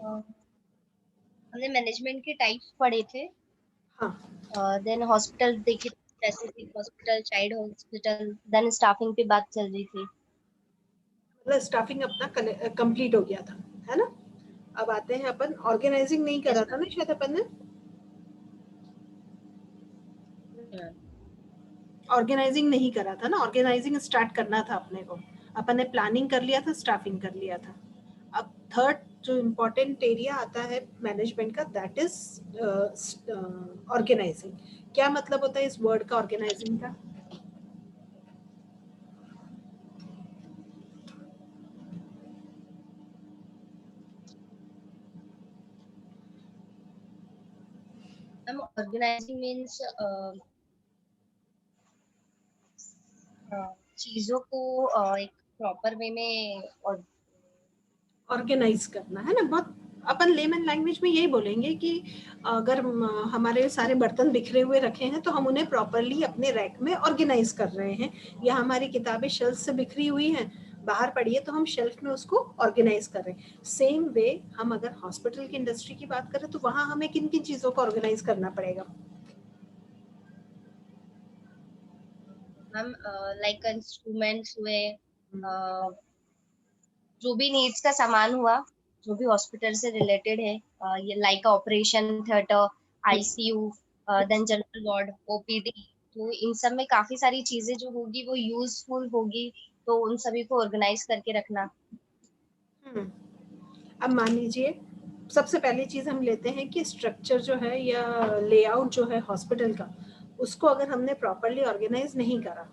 हमने मैनेजमेंट के टाइप्स पढ़े थे। हाँ, देन हॉस्पिटल देखे, specific hospital, child hospital, then staffing पे बात चल रही थी। मतलब स्टाफिंग अपना कंप्लीट हो गया था, है ना? अब आते हैं अपन, ऑर्गेनाइजिंग नहीं यस करा था मैम। ना शायद अपन ने? ऑर्गेनाइजिंग नहीं करा था ना, ऑर्गेनाइजिंग स्टार्ट करना था अपने को। अपन ने प्लानिंग कर लिया था, स्टाफिंग कर लिया था। अब थर्ड जो इम्पोर्टेंट एरिया आता है मैनेजमेंट का, दैट इज ऑर्गेनाइजिंग। क्या मतलब होता है इस वर्ड का, ऑर्गेनाइजिंग का? मैम ऑर्गेनाइजिंग मीन्स चीजों को एक प्रॉपर वे में और ऑर्गेनाइज करना, है ना? बहुत अपन लेमन लैंग्वेज में यही बोलेंगे कि अगर हमारे सारे बर्तन बिखरे हुए रखे हैं तो हम उन्हें प्रॉपरली अपने रैक में ऑर्गेनाइज कर रहे हैं, या हमारी किताबें शेल्फ से बिखरी हुई हैं बाहर पड़ी है तो हम शेल्फ में उसको ऑर्गेनाइज कर रहे हैं। सेम वे हम अगर हॉस्पिटल की इंडस्ट्री की बात करें तो वहां हमें किन किन चीजों को ऑर्गेनाइज करना पड़ेगा? मैम लाइक इंस्ट्रूमेंट्स हुए, जो भी नीड्स का सामान हुआ, जो भी हॉस्पिटल से रिलेटेड है, ये like operation theatre, ICU, then general ward, OPD. तो इन सब में काफी सारी चीजें जो होगी वो यूजफुल होगी, तो उन सभी को ऑर्गेनाइज करके रखना। हम्म, अब मान लीजिए सबसे पहली चीज हम लेते हैं कि स्ट्रक्चर जो है या लेआउट जो है हॉस्पिटल का, उसको अगर हमने प्रॉपरली ऑर्गेनाइज नहीं करा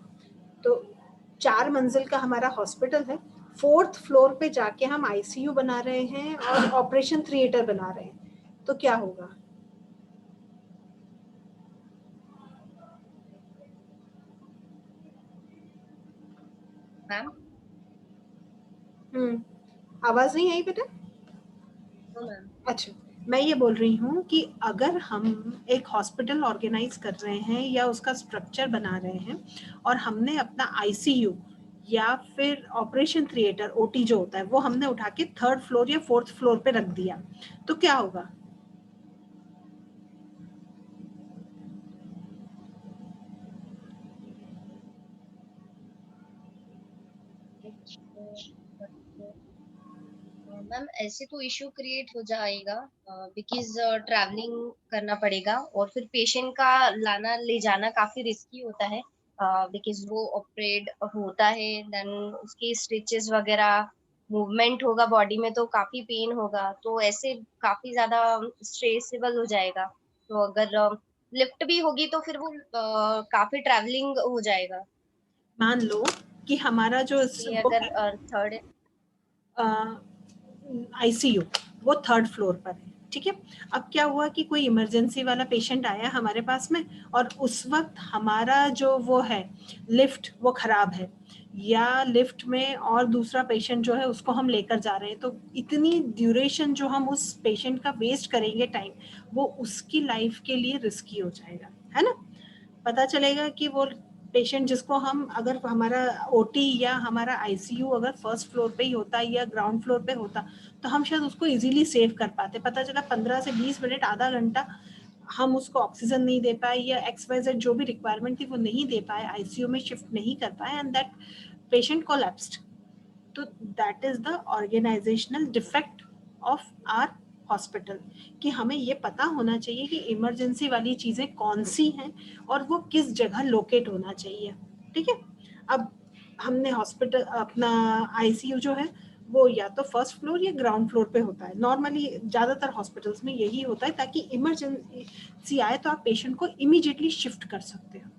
तो 4 मंजिल का हमारा हॉस्पिटल है, 4th फ्लोर पे जाके हम आईसीयू बना रहे हैं और ऑपरेशन थिएटर बना रहे हैं, तो क्या होगा? मैम आवाज नहीं आई बेटा? तो मैम अच्छा, मैं ये बोल रही हूँ कि अगर हम एक हॉस्पिटल ऑर्गेनाइज कर रहे हैं या उसका स्ट्रक्चर बना रहे हैं और हमने अपना आईसीयू या फिर ऑपरेशन थिएटर ओटी जो होता है वो हमने उठा के 3rd फ्लोर या 4th फ्लोर पे रख दिया, तो क्या होगा? मैम ऐसे तो इश्यू क्रिएट हो जाएगा, बिकॉज ट्रैवलिंग करना पड़ेगा और फिर पेशेंट का लाना ले जाना काफी रिस्की होता है, बिकॉज वो ऑपरेट होता है, देन उसके स्टिचेस वगैरह, मूवमेंट होगा बॉडी में तो काफी पेन होगा, तो ऐसे काफी ज्यादा स्ट्रेसेबल हो जाएगा। तो अगर लिफ्ट भी होगी तो फिर वो काफी ट्रैवलिंग हो जाएगा। मान लो कि हमारा जो इसलिए वो अगर थर्ड। आईसीयू वो 3rd फ्लोर पर है, ठीक है? अब क्या हुआ कि कोई इमरजेंसी वाला पेशेंट आया हमारे पास में और उस वक्त हमारा जो वो है लिफ्ट वो खराब है, या लिफ्ट में और दूसरा पेशेंट जो है उसको हम लेकर जा रहे हैं, तो इतनी ड्यूरेशन जो हम उस पेशेंट का वेस्ट करेंगे टाइम, वो उसकी लाइफ के लिए रिस्की हो जाएगा, है ना? पता चलेगा कि वो पेशेंट जिसको हम, अगर हमारा ओटी या हमारा आईसीयू अगर 1st फ्लोर पे ही होता या ग्राउंड फ्लोर पे होता तो हम शायद उसको इजीली सेव कर पाते। पता चला 15 से 20 मिनट, आधा घंटा हम उसको ऑक्सीजन नहीं दे पाए या XYZ जो भी रिक्वायरमेंट थी वो नहीं दे पाए, आईसीयू में शिफ्ट नहीं कर पाए, एंड दैट पेशेंट कोलैप्स्ड। तो that is the organisational defect of our hospital, कि हमें ये पता होना चाहिए कि इमरजेंसी वाली चीजें कौन सी हैं और वो किस जगह लोकेट होना चाहिए, ठीक है? अब हमने हॉस्पिटल अपना आईसीयू जो है वो या तो 1st फ्लोर या ग्राउंड फ्लोर पे होता है, नॉर्मली ज्यादातर हॉस्पिटल्स में यही होता है, ताकि इमरजेंसी आए तो आप पेशेंट को इमीडिएटली शिफ्ट कर सकते हो।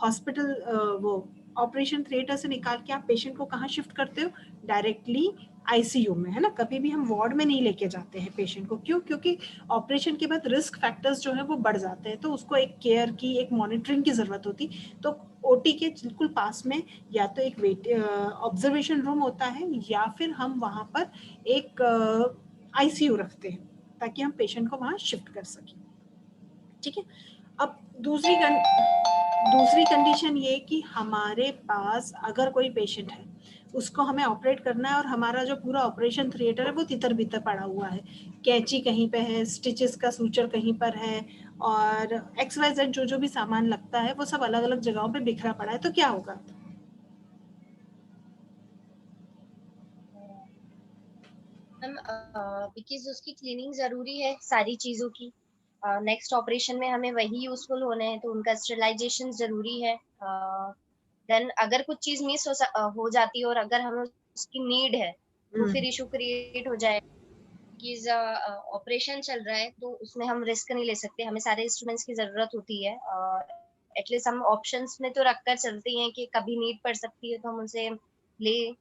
हॉस्पिटल वो ऑपरेशन थिएटर से निकाल के आप पेशेंट को कहाँ शिफ्ट करते हो? डायरेक्टली आईसीयू में, है ना? कभी भी हम वार्ड में नहीं लेके जाते हैं पेशेंट को, क्यों? क्योंकि ऑपरेशन के बाद रिस्क फैक्टर्स जो है वो बढ़ जाते हैं, तो उसको एक केयर की, एक मॉनिटरिंग की जरूरत होती। तो ओटी के बिल्कुल पास में या तो एक वेट ऑब्जर्वेशन रूम होता है या फिर हम वहां पर एक आईसीयू रखते हैं ताकि हम पेशेंट को वहां शिफ्ट कर सकें, ठीक है? अब दूसरी कंडीशन ये कि हमारे पास अगर कोई पेशेंट है उसको हमें ऑपरेट करना है और हमारा जो पूरा ऑपरेशन थिएटर है वो तितर बितर पड़ा हुआ है, कैंची कहीं पे है, स्टिचेस का सूचर कहीं पर है, और एक्स वाई जेड जो जो भी सामान लगता है वो सब अलग अलग जगहों पे बिखरा पड़ा है, तो क्या होगा? मैम बिकॉज उसकी क्लीनिंग जरूरी है सारी चीजों की। नेक्स्ट ऑपरेशन में हमें वही यूजफुल होने हैं, तो उनका स्टेरिलाइजेशन जरूरी है। देन अगर कुछ चीज मिस हो जाती है और अगर हमें उसकी नीड है तो फिर इशू क्रिएट हो जाए। बिकॉज ऑपरेशन चल रहा है तो उसमें हम रिस्क नहीं ले सकते, हमें सारे इंस्ट्रूमेंट्स की जरूरत होती है। एटलीस्ट हम ऑप्शंस में तो रखकर चलते हैं कि कभी नीड पड़ सकती है तो हम उसे ले।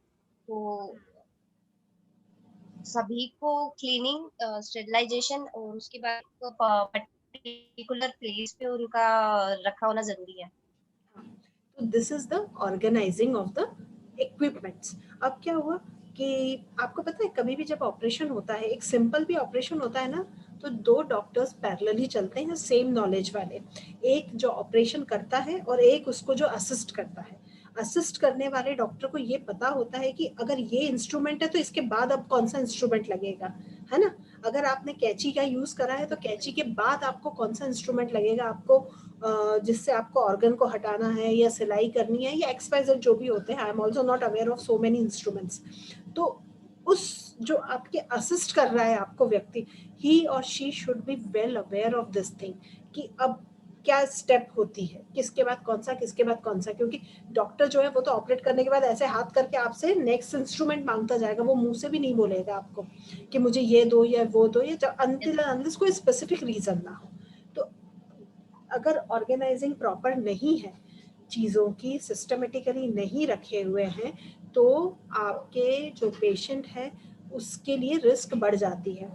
तो सभी को क्लीनिंग, स्टेरिलाइजेशन और उसके बाद पर्टिकुलर प्लेस पे उनका रखा होना जरूरी है। तो this is the organising of the equipments. अब क्या हुआ कि आपको पता है कभी भी जब ऑपरेशन होता है, एक सिंपल भी ऑपरेशन होता है ना, तो दो डॉक्टर्स पैरेलली चलते हैं सेम नॉलेज वाले, एक जो ऑपरेशन करता है और एक उसको जो असिस्ट करता है। असिस्ट करने वाले डॉक्टर को ये पता होता है कि अगर ये इंस्ट्रूमेंट है तो इसके बाद अब कौन सा इंस्ट्रूमेंट लगेगा, है ना। अगर आपने कैंची का यूज करा है तो कैंची के बाद आपको कौन सा इंस्ट्रूमेंट लगेगा, आपको जिससे आपको ऑर्गन को हटाना है या सिलाई करनी है या एक्सपाइजेड जो भी होते हैं। I am also not aware of so many instruments. तो उस जो आपके असिस्ट कर रहा है आपको व्यक्ति, ही और she should be well aware of this thing कि अब क्या स्टेप होती है, किसके बाद कौन सा, किसके बाद कौन सा। क्योंकि डॉक्टर जो है वो तो ऑपरेट करने के बाद ऐसे हाथ करके आपसे नेक्स्ट इंस्ट्रूमेंट मांगता जाएगा, वो मुंह से भी नहीं बोलेगा आपको कि मुझे ये दो या वो दो, या अनटिल अनलेस कोई स्पेसिफिक रीजन ना हो। तो अगर ऑर्गेनाइजिंग प्रॉपर नहीं है, चीज़ों की सिस्टमेटिकली नहीं रखे हुए हैं, तो आपके जो पेशेंट है उसके लिए रिस्क बढ़ जाती है।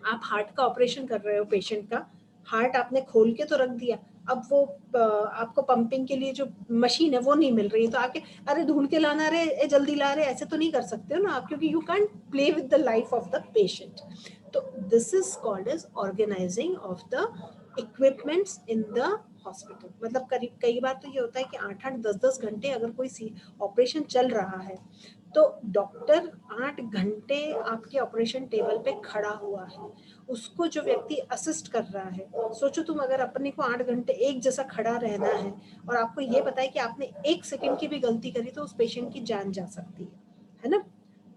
आप हार्ट का ऑपरेशन कर रहे हो, पेशेंट का हार्ट आपने खोल के तो रख दिया, अब वो आपको पंपिंग के लिए जो मशीन है वो नहीं मिल रही, तो आके अरे ढूंढ के लाना रे, ए जल्दी ला रहे, ऐसे तो नहीं कर सकते हो ना आप, क्योंकि you can't play with the life of the patient. तो this is called as organising of the equipments in the hospital. मतलब करीब कई बार तो ये होता है कि 8-8 10-10 घंटे अगर कोई ऑपरेशन चल रहा है तो डॉक्टर 8 घंटे आपके ऑपरेशन टेबल पे खड़ा हुआ है, उसको जो व्यक्ति असिस्ट कर रहा है। सोचो तुम अगर अपने को 8 घंटे एक जैसा खड़ा रहना है और आपको ये पता है कि आपने 1 सेकंड की भी गलती करी तो उस पेशेंट की जान जा सकती है ना।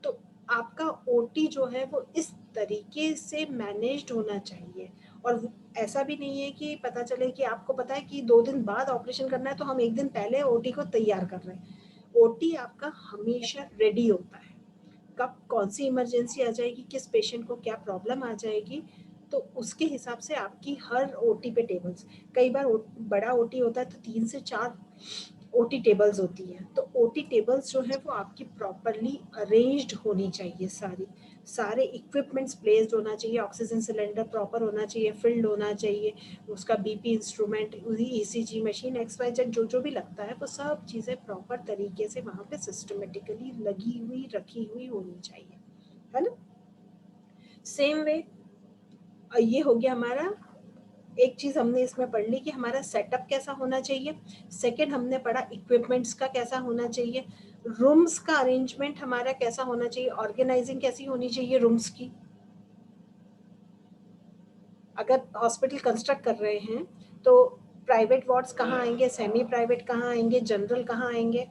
तो आपका ओटी जो है वो इस तरीके से मैनेज्ड होना चाहिए। और ऐसा भी नहीं है कि पता चले कि आपको पता है कि 2 दिन बाद ऑपरेशन करना है तो हम एक दिन पहले ओटी को तैयार कर रहे हैं। ओटी आपका हमेशा रेडी होता है, कब कौन सी इमरजेंसी आ जाएगी, किस पेशेंट को क्या प्रॉब्लम आ जाएगी, तो उसके हिसाब से आपकी हर ओटी पे टेबल्स। कई बार बड़ा ओटी होता है तो 3 से 4 ओटी टेबल्स होती है, तो ओटी टेबल्स जो है वो आपकी प्रॉपरली अरेंज्ड होनी चाहिए, सारे इक्विपमेंट्स प्लेस्ड होना चाहिए, ऑक्सीजन सिलेंडर प्रॉपर होना चाहिए, फिल्ड होना चाहिए, उसका BP instrument, ECG machine, XYZ जो जो भी लगता है वो सब चीज़ें प्रॉपर तरीके से वहाँ पे सिस्टमेटिकली लगी हुई रखी हुई होनी चाहिए, है ना। सेम वे ये हो गया हमारा, एक चीज हमने इसमें पढ़ ली कि हमारा सेटअप कैसा होना चाहिए। सेकंड हमने पढ़ा इक्विपमेंट्स का कैसा होना चाहिए, रूम्स का अरेंजमेंट हमारा कैसा होना चाहिए, ऑर्गेनाइजिंग कैसी होनी चाहिए रूम्स की। अगर हॉस्पिटल कंस्ट्रक्ट कर रहे हैं तो प्राइवेट वार्ड्स कहाँ आएंगे, सेमी प्राइवेट कहाँ आएंगे, जनरल कहाँ आएंगे।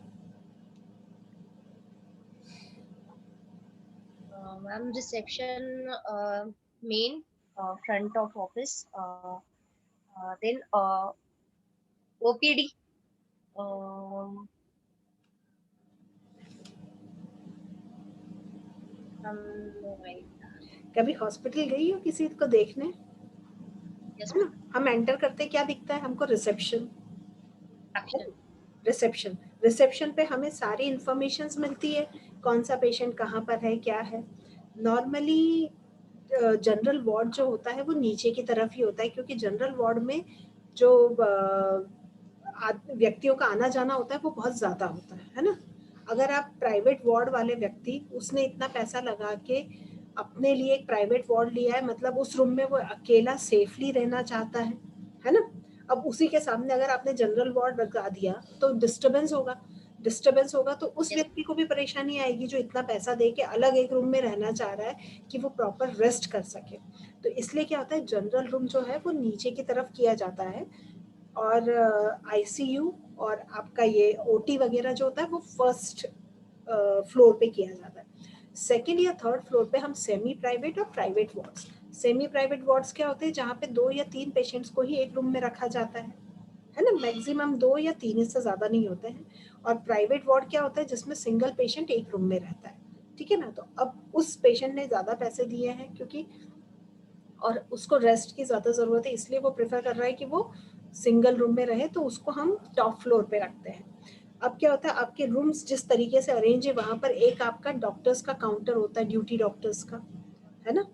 Ma'am reception main, front of office, then OPD, कभी हॉस्पिटल गई हो किसी को देखने, यस है ना, हम एंटर करते क्या दिखता है हमको, रिसेप्शन। मैम। रिसेप्शन, रिसेप्शन पे हमें सारी इंफॉर्मेशन मिलती है, कौन सा पेशेंट कहाँ पर है क्या है। नॉर्मली जनरल वार्ड जो होता है वो नीचे की तरफ ही होता है, क्योंकि जनरल वार्ड में जो व्यक्तियों का आना जाना होता है वो बहुत ज़्यादा होता है ना। अगर आप प्राइवेट वार्ड वाले व्यक्ति, उसने इतना पैसा लगा के अपने लिए एक प्राइवेट वार्ड लिया है, मतलब उस रूम में वो अकेला सेफली रहना चाहता है ना। अब उसी के सामने अगर आपने जनरल वार्ड लगा दिया तो डिस्टरबेंस होगा, डिस्टरबेंस होगा तो उस Yes. व्यक्ति को भी परेशानी आएगी जो इतना पैसा दे के अलग एक रूम में रहना चाह रहा है कि वो प्रॉपर रेस्ट कर सके। तो इसलिए क्या होता है, जनरल रूम जो है वो नीचे की तरफ किया जाता है, और आईसीयू और आपका ये ओटी वगैरह जो होता है वो फर्स्ट फ्लोर पे किया जाता है। सेकेंड या थर्ड फ्लोर पे हम सेमी प्राइवेट और private wards, semi private wards क्या होते हैं, जहाँ पे 2 या 3 पेशेंट्स को ही एक रूम में रखा जाता है ना, मैक्सिमम 2 या 3, इससे ज़्यादा नहीं होते हैं। और प्राइवेट वार्ड क्या होता है, जिसमें सिंगल पेशेंट एक रूम में रहता है, ठीक है ना। तो अब उस पेशेंट ने ज़्यादा पैसे दिए हैं क्योंकि, और उसको रेस्ट की ज़्यादा ज़रूरत है, इसलिए वो प्रेफर कर रहा है कि वो सिंगल रूम में रहे, तो उसको हम टॉप फ्लोर पे रखते हैं। अब क्या होता है, आपके रूम्स जिस तरीके से अरेंज है, वहाँ पर एक आपका डॉक्टर्स का काउंटर होता है, ड्यूटी डॉक्टर्स का, है ना।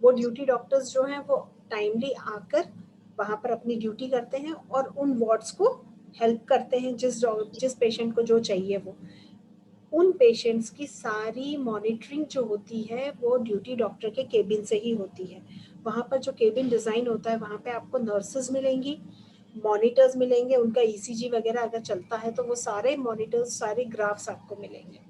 वो ड्यूटी डॉक्टर्स जो हैं वो टाइमली आकर वहाँ पर अपनी ड्यूटी करते हैं और उन वार्ड्स को हेल्प करते हैं, जिस पेशेंट को जो चाहिए वो। उन पेशेंट्स की सारी मॉनिटरिंग जो होती है वो ड्यूटी डॉक्टर के केबिन से ही होती है। वहाँ पर जो केबिन डिज़ाइन होता है, वहाँ पे आपको नर्सेज मिलेंगी, मॉनिटर्स मिलेंगे, उनका ईसीजी वगैरह अगर चलता है तो वो सारे मॉनिटर्स, सारे ग्राफ्स आपको मिलेंगे।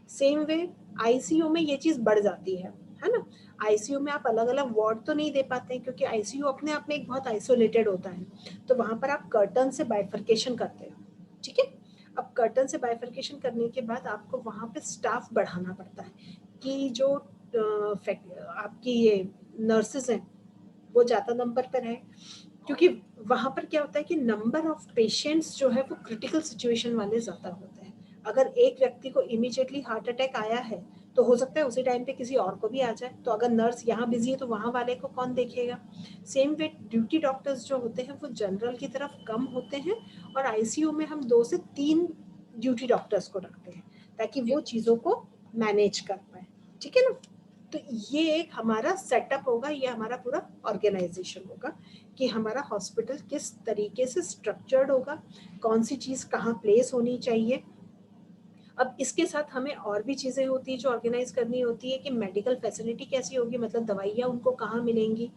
सेम वे आईसीयू में ये चीज़ बढ़ जाती है ना। आईसीयू में आप अलग अलग वार्ड तो नहीं दे पाते हैं क्योंकि आईसीयू अपने आप में एक बहुत आइसोलेटेड होता है, तो वहाँ पर आप कर्टन से बाइफर्केशन करते हो, ठीक है। अब कर्टन से बाइफर्केशन करने के बाद आपको वहाँ पे स्टाफ बढ़ाना पड़ता है कि जो आपकी ये नर्सेज हैं वो ज़्यादा नंबर पर है, क्योंकि वहाँ पर क्या होता है कि नंबर ऑफ पेशेंट्स जो है वो क्रिटिकल सिचुएशन वाले ज़्यादा होते हैं। अगर एक व्यक्ति को इमीडिएटली हार्ट अटैक आया है तो हो सकता है उसी टाइम पे किसी और को भी आ जाए, तो अगर नर्स यहाँ बिजी है तो वहाँ वाले को कौन देखेगा। सेम वे ड्यूटी डॉक्टर्स जो होते हैं वो जनरल की तरफ कम होते हैं, और आईसीयू में हम 2 से 3 ड्यूटी डॉक्टर्स को रखते हैं ताकि वो चीज़ों को मैनेज कर पाए, ठीक है ना। तो ये एक हमारा सेटअप होगा, ये हमारा पूरा ऑर्गेनाइजेशन होगा कि हमारा हॉस्पिटल किस तरीके से स्ट्रक्चर्ड होगा, कौन सी चीज़ कहाँ प्लेस होनी चाहिए। अब इसके साथ हमें और भी चीज़ें होती है जो ऑर्गेनाइज करनी होती है कि मेडिकल फैसिलिटी कैसी होगी, मतलब दवाइयाँ उनको कहाँ मिलेंगी,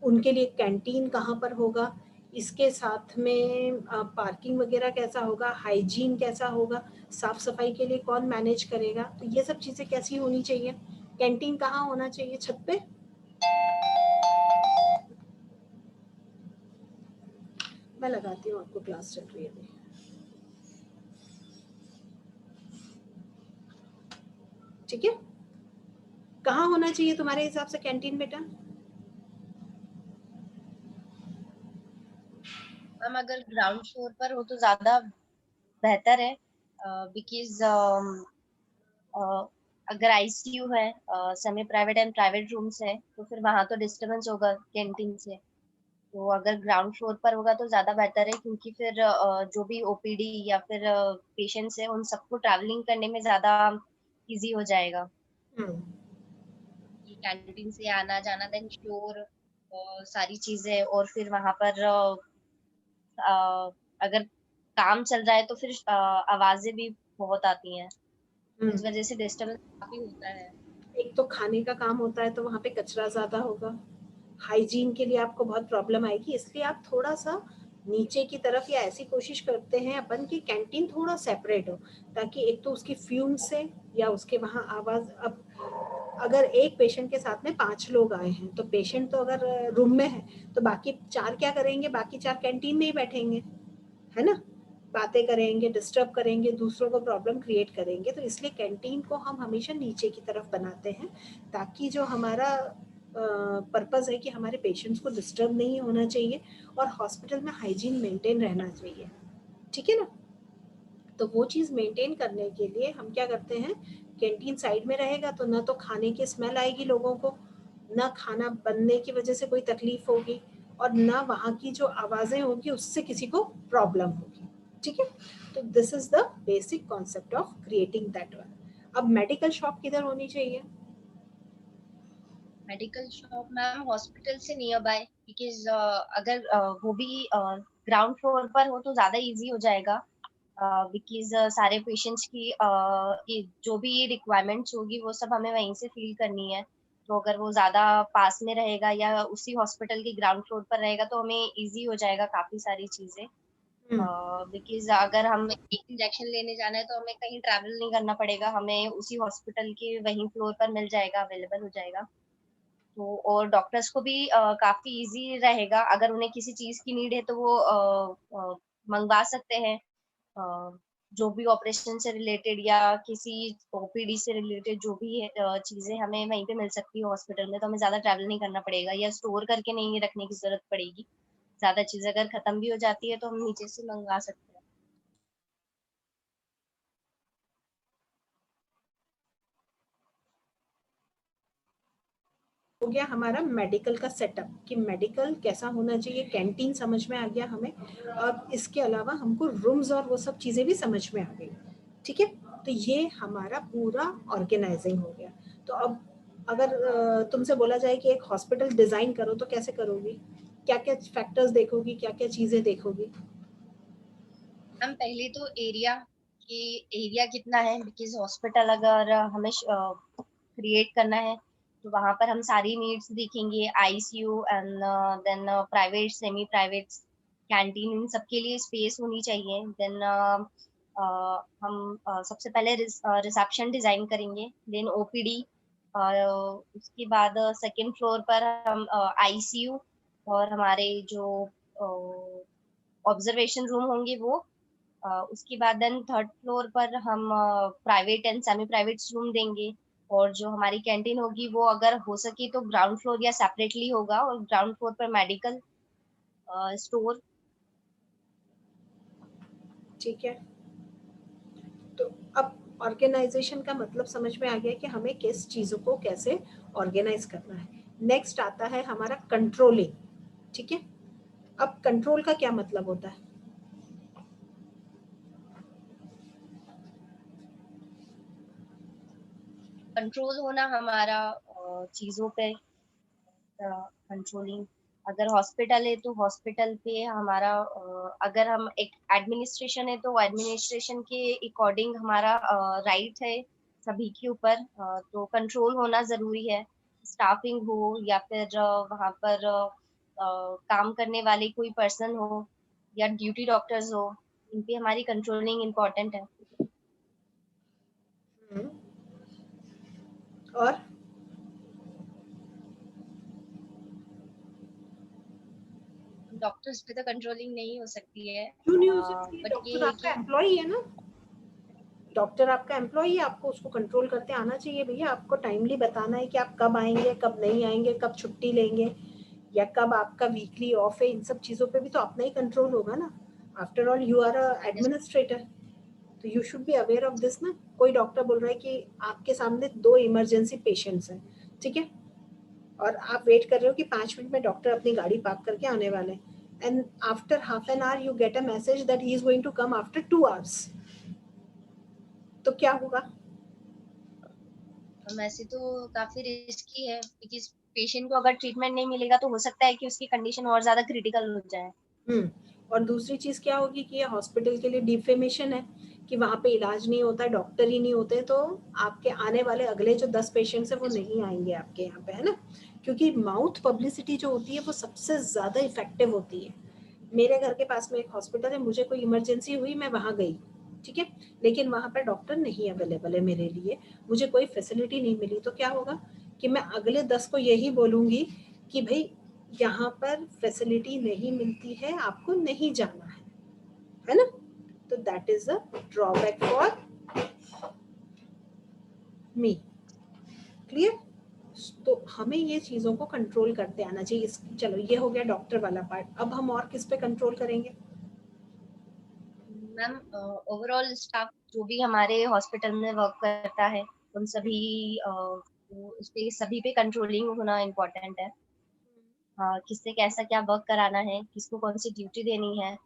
उनके लिए कैंटीन कहाँ पर होगा, इसके साथ में पार्किंग वगैरह कैसा होगा, हाइजीन कैसा होगा, साफ सफाई के लिए कौन मैनेज करेगा, तो ये सब चीज़ें कैसी होनी चाहिए। कैंटीन कहाँ होना चाहिए, छत पे। मैं लगाती हूँ, आपको क्लास चल रही है अभी, ठीक है। कहाँ होना चाहिए तुम्हारे हिसाब से कैंटीन बेटा। मैम अगर ग्राउंड फ्लोर पर हो तो ज्यादा बेहतर है, बिकॉज अगर आईसीयू है, semi private and private rooms है, तो फिर वहां तो डिस्टरबेंस होगा कैंटीन से। तो अगर ग्राउंड फ्लोर पर होगा तो ज्यादा बेहतर है, क्योंकि फिर जो भी ओपीडी या फिर पेशेंट्स है उन सबको ट्रैवलिंग करने में ज्यादा इजी हो जाएगा। हम्म। कि कैंटीन से आना जाना, देन श्योर सारी चीजें, और फिर वहां पर अगर काम चल रहा है तो फिर आवाजें भी बहुत आती हैं, हम्म। इस वजह से डिस्टरबेंस काफी होता है। एक तो खाने का काम होता है तो वहाँ पे कचरा ज़्यादा होगा, हाइजीन के लिए आपको बहुत प्रॉब्लम आएगी, इसलिए आप थोड़ा सा नीचे की तरफ या ऐसी कोशिश करते हैं अपन की कैंटीन थोड़ा सेपरेट हो, ताकि एक तो उसकी फ्यूम से या उसके वहाँ आवाज़। अब अगर एक पेशेंट के साथ में 5 लोग आए हैं तो पेशेंट तो अगर रूम में है तो बाकी 4 क्या करेंगे, बाकी 4 कैंटीन में ही बैठेंगे, है ना, बातें करेंगे, डिस्टर्ब करेंगे, दूसरों को प्रॉब्लम क्रिएट करेंगे। तो इसलिए कैंटीन को हम हमेशा नीचे की तरफ बनाते हैं ताकि जो हमारा पर्पस है कि हमारे पेशेंट्स को डिस्टर्ब नहीं होना चाहिए और हॉस्पिटल में हाइजीन मेंटेन रहना चाहिए, ठीक है ना। तो वो चीज़ मेंटेन करने के लिए हम क्या करते हैं, कैंटीन साइड में रहेगा तो ना तो खाने की स्मेल आएगी लोगों को, ना खाना बनने की वजह से कोई तकलीफ होगी, और ना वहाँ की जो आवाज़ें होगी उससे किसी को प्रॉब्लम होगी, ठीक है। तो this is the basic concept of creating that one. अब मेडिकल शॉप किधर होनी चाहिए। मेडिकल शॉप मैम हॉस्पिटल से नियर बाय, बिकॉज अगर वो भी ग्राउंड फ्लोर पर हो तो ज्यादा इजी हो जाएगा, बिकॉज सारे पेशेंट्स की जो भी रिक्वायरमेंट्स होगी वो सब हमें वहीं से फिल करनी है। तो अगर वो ज्यादा पास में रहेगा या उसी हॉस्पिटल के ग्राउंड फ्लोर पर रहेगा तो हमें इजी हो जाएगा काफी सारी चीजें। बिकॉज अगर हम एक इंजेक्शन लेने जाना है तो हमें कहीं ट्रैवल नहीं करना पड़ेगा, हमें उसी हॉस्पिटल के वहीं फ्लोर पर मिल जाएगा, अवेलेबल हो जाएगा। तो और डॉक्टर्स को भी काफी इजी रहेगा, अगर उन्हें किसी चीज की नीड है तो वो मंगवा सकते हैं। जो भी ऑपरेशन से रिलेटेड या किसी ओपीडी से रिलेटेड जो भी है, चीजें हमें वहीं पे मिल सकती है हॉस्पिटल में, तो हमें ज्यादा ट्रैवल नहीं करना पड़ेगा या स्टोर करके नहीं रखने की जरूरत पड़ेगी। ज्यादा चीजें अगर खत्म भी हो जाती है तो हम नीचे से मंगवा सकते हैं। हो गया हमारा मेडिकल का सेटअप कि मेडिकल कैसा होना चाहिए, कैंटीन समझ में आ गया हमें। अब इसके अलावा हमको रूम्स और वो सब चीज़ें भी समझ में आ गई। ठीक है, तो ये हमारा पूरा ऑर्गेनाइजिंग हो गया। तो अब अगर तुमसे बोला जाए कि एक हॉस्पिटल डिज़ाइन करो तो कैसे करोगी, क्या क्या फैक्टर्स देखोगी, क्या क्या चीज़ें देखोगी? हम पहले तो एरिया, कि एरिया कितना है, बिकॉज हॉस्पिटल अगर हमें क्रिएट करना है तो वहां पर हम सारी नीड्स देखेंगे, ICU and then private, semi private, canteen, इन सब के लिए स्पेस होनी चाहिए। देन हम सबसे पहले रिसेप्शन डिजाइन करेंगे, देन ओपीडी, उसके बाद सेकंड फ्लोर पर हम आईसीयू और हमारे जो ऑब्जर्वेशन रूम होंगे वो, उसके बाद देन थर्ड फ्लोर पर हम private and semi private room देंगे। और जो हमारी कैंटीन होगी वो अगर हो सके तो ग्राउंड फ्लोर या सेपरेटली होगा, और ग्राउंड फ्लोर पर मेडिकल स्टोर। ठीक है, तो अब ऑर्गेनाइजेशन का मतलब समझ में आ गया कि हमें किस चीज़ों को कैसे ऑर्गेनाइज करना है। नेक्स्ट आता है हमारा कंट्रोलिंग। ठीक है, अब कंट्रोल का क्या मतलब होता है? कंट्रोल होना हमारा चीजों पे कंट्रोलिंग। अगर हॉस्पिटल है तो हॉस्पिटल पे हमारा अगर हम एक एडमिनिस्ट्रेशन है तो एडमिनिस्ट्रेशन के अकॉर्डिंग हमारा राइट है सभी के ऊपर, तो कंट्रोल होना जरूरी है। स्टाफिंग हो या फिर वहाँ पर काम करने वाले कोई पर्सन हो या ड्यूटी डॉक्टर्स हो, इन पे हमारी कंट्रोलिंग इम्पोर्टेंट है। हम्म, और डॉक्टर्स पे तो कंट्रोलिंग नहीं हो सकती है, क्यों नहीं हो सकती? बट ये डॉक्टर है आपका कि एम्प्लॉई है ना, डॉक्टर आपका एम्प्लॉई है, आपको उसको कंट्रोल करते आना चाहिए भैया। आपको टाइमली बताना है कि आप कब आएंगे, कब नहीं आएंगे, कब छुट्टी लेंगे, या कब आपका वीकली ऑफ है। इन सब चीज़ों पे भी तो अपना ही कंट्रोल होगा ना। After all you are a administrator, तो you should be aware of this ना। कोई डॉक्टर बोल रहा है कि आपके सामने 2 इमरजेंसी पेशेंट्स हैं, ठीक है, और आप वेट कर रहे हो कि 5 मिनट में डॉक्टर अपनी गाड़ी पार्क करके आने वाले हैं, and after half an hour you get a message that he is going to come after 2 hours, तो क्या होगा? वैसे तो काफी रिस्की है, क्योंकि पेशेंट को अगर ट्रीटमेंट नहीं मिलेगा तो हो सकता है कि उसकी कंडीशन और ज्यादा क्रिटिकल हो जाए। हम्म, और दूसरी चीज क्या होगी कि ये हॉस्पिटल के लिए डिफेमेशन है कि वहां पे इलाज नहीं होता है, डॉक्टर ही नहीं होते, तो आपके आने वाले अगले जो 10 पेशेंट्स है वो नहीं आएंगे आपके यहाँ पे, है ना। क्योंकि माउथ पब्लिसिटी जो होती है वो सबसे ज्यादा इफेक्टिव होती है। मेरे घर के पास में एक हॉस्पिटल है, मुझे कोई इमरजेंसी हुई, मैं वहां गई, ठीक है, लेकिन वहां पर डॉक्टर नहीं अवेलेबल है मेरे लिए, मुझे कोई फैसिलिटी नहीं मिली, तो क्या होगा कि मैं अगले 10 को यही बोलूंगी कि भाई यहाँ पर फैसिलिटी नहीं मिलती है, आपको नहीं जाना है ना। तो that is a drawback for me. Clear? तो हमें ये चीजों को कंट्रोल करते आना चाहिए। चलो ये हो गया डॉक्टर वाला पार्ट, अब हम और किस पे कंट्रोल करेंगे? मैम, ओवरऑल स्टाफ जो भी हमारे हॉस्पिटल में वर्क करता है, उन सभी उस पे सभी पे कंट्रोलिंग होना इम्पोर्टेंट है। किससे कैसा क्या वर्क कराना है, किसको कौन सी ड्यूटी देनी है,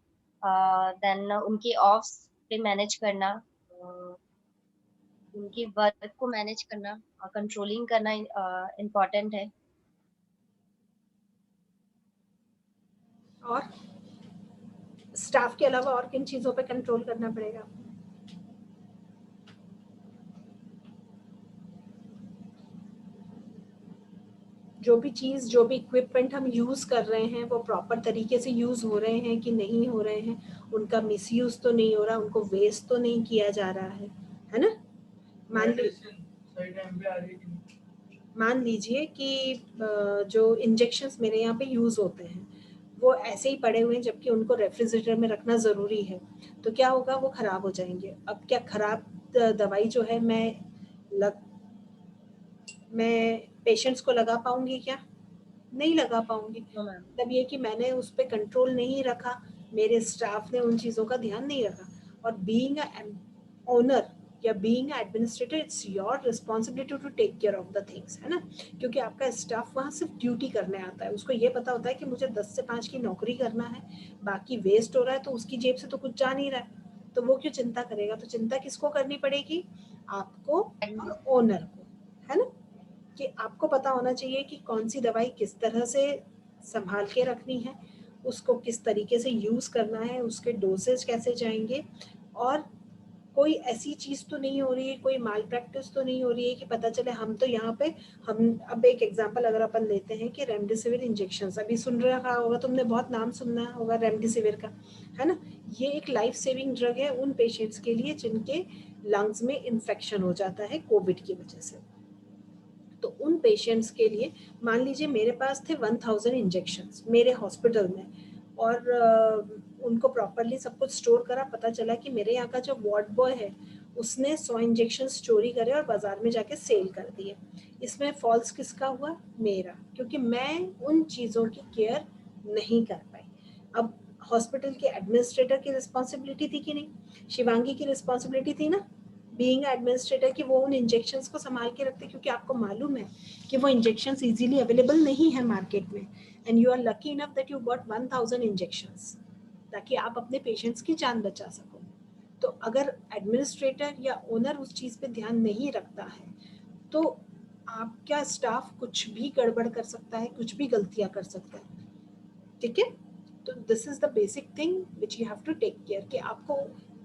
देन उनके ऑफ्स पे मैनेज करना, उनके वर्क को मैनेज करना, कंट्रोलिंग करना इम्पोर्टेंट है। और स्टाफ के अलावा और किन चीजों पे कंट्रोल करना पड़ेगा? जो भी चीज़, जो भी इक्विपमेंट हम यूज़ कर रहे हैं वो प्रॉपर तरीके से यूज़ हो रहे हैं कि नहीं हो रहे हैं, उनका मिसयूज़ तो नहीं हो रहा, उनको वेस्ट तो नहीं किया जा रहा है ना। मान लीजिए कि जो इंजेक्शंस मेरे यहाँ पे यूज़ होते हैं वो ऐसे ही पड़े हुए हैं जबकि उनको रेफ्रिजरेटर में रखना ज़रूरी है, तो क्या होगा, वो ख़राब हो जाएंगे। अब क्या ख़राब दवाई जो है मैं पेशेंट्स को लगा पाऊंगी क्या? नहीं लगा पाऊंगी। No ma'am. मतलब ये कि मैंने उस पर कंट्रोल नहीं रखा, मेरे स्टाफ ने उन चीज़ों का ध्यान नहीं रखा। और बीइंग ओनर या being administrator, it's your responsibility to take care of the things, है ना। क्योंकि आपका स्टाफ वहाँ सिर्फ ड्यूटी करने आता है, उसको ये पता होता है कि मुझे 10 से 5 की नौकरी करना है, बाकी वेस्ट हो रहा है तो उसकी जेब से तो कुछ जा नहीं रहा है, तो वो क्यों चिंता करेगा। तो चिंता किसको करनी पड़ेगी? आपको और ओनर को, है ना। कि आपको पता होना चाहिए कि कौन सी दवाई किस तरह से संभाल के रखनी है, उसको किस तरीके से यूज़ करना है, उसके डोसेज कैसे जाएंगे, और कोई ऐसी चीज़ तो नहीं हो रही है, कोई माल प्रैक्टिस तो नहीं हो रही है कि पता चले हम तो यहाँ पे हम अब एक एग्जांपल अगर अपन लेते हैं कि रेमडेसिविर इंजेक्शन, अभी सुन रखा होगा तुमने, बहुत नाम सुनना होगा रेमडेसिविर का, है ना। ये एक लाइफ सेविंग ड्रग है उन पेशेंट्स के लिए जिनके लंग्स में इन्फेक्शन हो जाता है कोविड की वजह से। तो उन पेशेंट्स के लिए मान लीजिए मेरे पास थे 1000 इंजेक्शंस मेरे हॉस्पिटल में, और उनको प्रॉपरली सब कुछ स्टोर करा, पता चला कि मेरे यहाँ का जो वार्ड बॉय है उसने 100 इंजेक्शन चोरी करे और बाजार में जाके सेल कर दिए। इसमें फॉल्स किसका हुआ? मेरा, क्योंकि मैं उन चीज़ों की केयर नहीं कर पाई। अब हॉस्पिटल के एडमिनिस्ट्रेटर की रिस्पॉन्सिबिलिटी थी कि नहीं? शिवांगी की रिस्पॉन्सिबिलिटी थी ना, बीइंग एडमिनिस्ट्रेटर, कि वो उन इंजेक्शंस को संभाल के रखते, क्योंकि आपको मालूम है कि वो इंजेक्शंस इजीली अवेलेबल नहीं है मार्केट में, and you are lucky enough that you got 1000 injections, ताकि आप अपने पेशेंट्स की जान बचा सको। तो अगर एडमिनिस्ट्रेटर या ओनर उस चीज़ पे ध्यान नहीं रखता है तो आपका स्टाफ कुछ भी गड़बड़ कर सकता है, कुछ भी गलतियां कर सकता है, ठीक है। तो this is the basic thing which you have to take care, कि आपको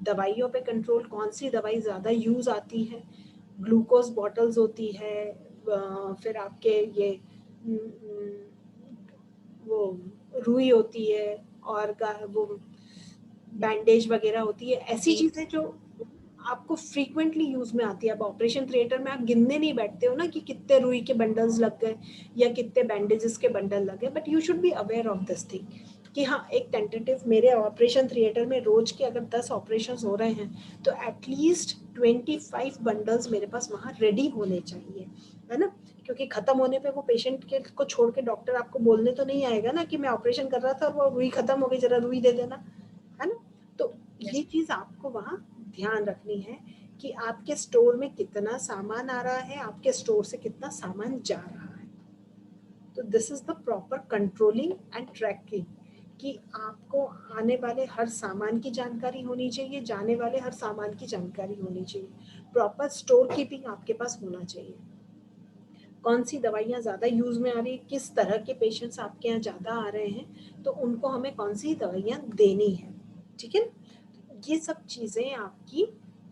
दवाइयों पे कंट्रोल, कौन सी दवाई ज़्यादा यूज़ आती है, ग्लूकोज बॉटल्स होती है, फिर आपके ये वो रुई होती है, और वो बैंडेज वगैरह होती है, ऐसी जी। चीज़ें जो आपको फ्रीक्वेंटली यूज में आती है। अब ऑपरेशन थिएटर में आप गिनने नहीं बैठते हो ना कि कितने रुई के बंडल्स लग गए या कितने बैंडेजेस के बंडल लगे, but you should be aware of this thing कि हाँ, एक टेंटेटिव मेरे ऑपरेशन थिएटर में रोज के अगर 10 ऑपरेशन हो रहे हैं तो एटलीस्ट 25 बंडल्स मेरे पास वहाँ रेडी होने चाहिए, है ना। क्योंकि खत्म होने पे वो पेशेंट के को छोड़ के डॉक्टर आपको बोलने तो नहीं आएगा ना कि मैं ऑपरेशन कर रहा था और वो रुई खत्म हो गई, जरा रुई दे देना, है ना। तो ये यस। चीज आपको वहाँ ध्यान रखनी है कि आपके स्टोर में कितना सामान आ रहा है, आपके स्टोर से कितना सामान जा रहा है। तो this is the proper controlling and tracking, कि आपको आने वाले हर सामान की जानकारी होनी चाहिए, जाने वाले हर सामान की जानकारी होनी चाहिए, प्रॉपर स्टोर कीपिंग आपके पास होना चाहिए। कौन सी दवाइयाँ ज़्यादा यूज़ में आ रही है, किस तरह के पेशेंट्स आपके यहाँ ज़्यादा आ रहे हैं, तो उनको हमें कौन सी दवाइयाँ देनी है, ठीक है। ये सब चीज़ें आपकी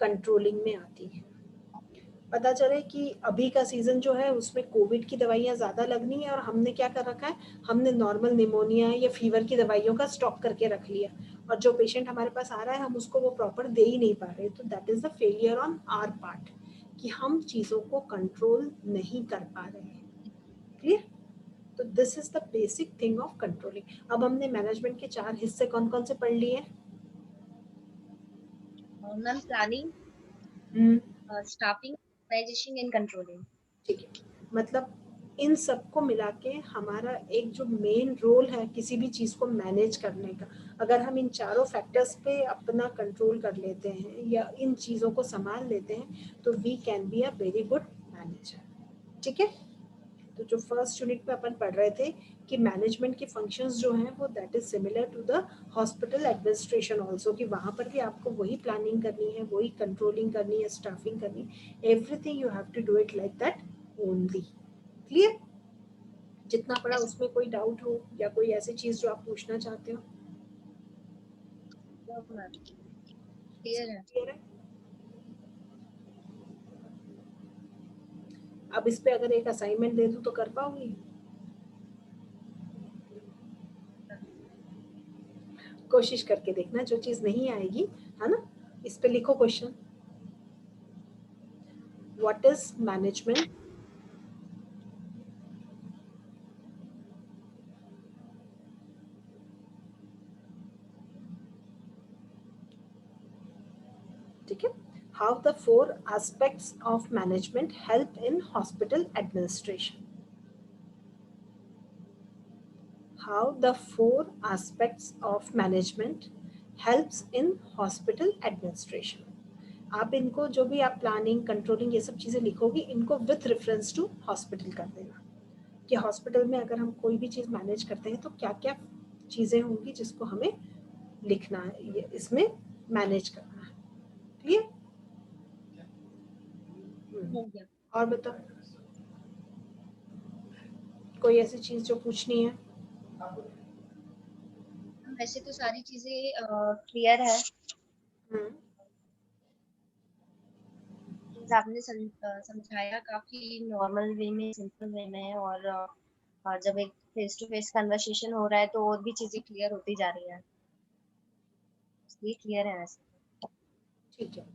कंट्रोलिंग में आती हैं। पता चले कि अभी का सीज़न जो है उसमें कोविड की दवाइयाँ ज़्यादा लगनी है और हमने क्या कर रखा है, हमने नॉर्मल निमोनिया या फीवर की दवाइयों का स्टॉक करके रख लिया, और जो पेशेंट हमारे पास आ रहा है हम उसको वो प्रॉपर दे ही नहीं पा रहे। तो that is the failure on our part, कि हम चीज़ों को कंट्रोल नहीं कर पा रहे हैं। क्लियर? तो this is the basic thing of controlling. अब हमने मैनेजमेंट के 4 हिस्से कौन कौन से पढ़ लिए? Ma'am, planning, hmm, staffing, organisation and controlling. ठीक है। मतलब इन सबको मिला के हमारा एक जो मेन रोल है किसी भी चीज़ को मैनेज करने का, अगर हम इन चारों फैक्टर्स पे अपना कंट्रोल कर लेते हैं या इन चीज़ों को संभाल लेते हैं तो we can be a very good manager, ठीक है। तो जो फर्स्ट यूनिट में अपन पढ़ रहे थे कि मैनेजमेंट के फंक्शंस जो हैं वो that is similar to the hospital administration also, कि वहाँ पर भी आपको वही प्लानिंग करनी है, वही कंट्रोलिंग करनी है, स्टाफिंग करनी है, everything you have to do it like that only. Clear? जितना पढ़ा यस उसमें कोई डाउट हो या कोई ऐसी चीज जो आप पूछना चाहते हो? मैम, क्लियर है। क्लियर है? अब इस पे अगर एक असाइनमेंट दे दूं तो कर पाओगी? कोशिश करके देखना, जो चीज नहीं आएगी है ना, इस पे लिखो क्वेश्चन। What is management? ठीक है, how the 4 aspects of management help in hospital administration. How the 4 aspects of management helps in hospital administration. आप इनको जो भी आप प्लानिंग कंट्रोलिंग ये सब चीज़ें लिखोगे, इनको विथ रेफरेंस टू हॉस्पिटल कर देना कि हॉस्पिटल में अगर हम कोई भी चीज़ मैनेज करते हैं तो क्या क्या चीज़ें होंगी जिसको हमें लिखना है, ये इसमें मैनेज करना है। क्लियर? हो गया। और बताओ, कोई ऐसी चीज जो पूछनी है? वैसे तो सारी चीजें क्लियर है। हम्म, आपने समझाया काफी नॉर्मल वे में, सिंपल वे में, और जब एक फेस टू फेस कन्वर्सेशन हो रहा है तो और भी चीजें क्लियर होती जा रही है। ये क्लियर है वैसे। ठीक है,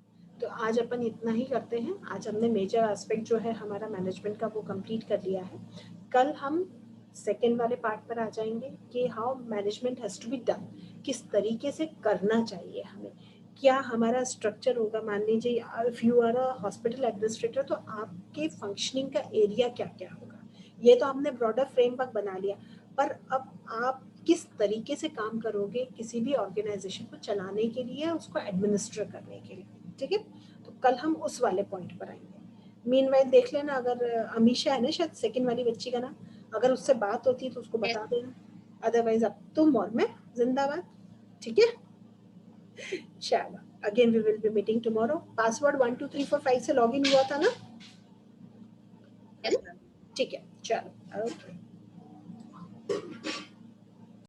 तो आज अपन इतना ही करते हैं। आज हमने मेजर एस्पेक्ट जो है हमारा मैनेजमेंट का वो कंप्लीट कर लिया है। कल हम सेकेंड वाले पार्ट पर आ जाएंगे कि how management has to be done, किस तरीके से करना चाहिए हमें, क्या हमारा स्ट्रक्चर होगा। मान लीजिए if you are a hospital administrator तो आपके फंक्शनिंग का एरिया क्या क्या होगा, ये तो हमने ब्रॉडर फ्रेमवर्क बना लिया, पर अब आप किस तरीके से काम करोगे किसी भी ऑर्गेनाइजेशन को चलाने के लिए, उसको एडमिनिस्टर करने के लिए। ठीक है, तो कल हम उस वाले पॉइंट पर आएंगे। मीनवाइल देख लेना, अगर अमीशा है ना शायद सेकंड वाली बच्ची का नाम, अगर उससे बात होती है तो उसको Yes, बता देना, अदरवाइज अब तुम और मैं जिंदाबाद। ठीक है, चलो, again we will be meeting tomorrow. Password 12345 से लॉगिन हुआ था ना? है yes, ना? ma'am. ठीक है, चलो, ओके।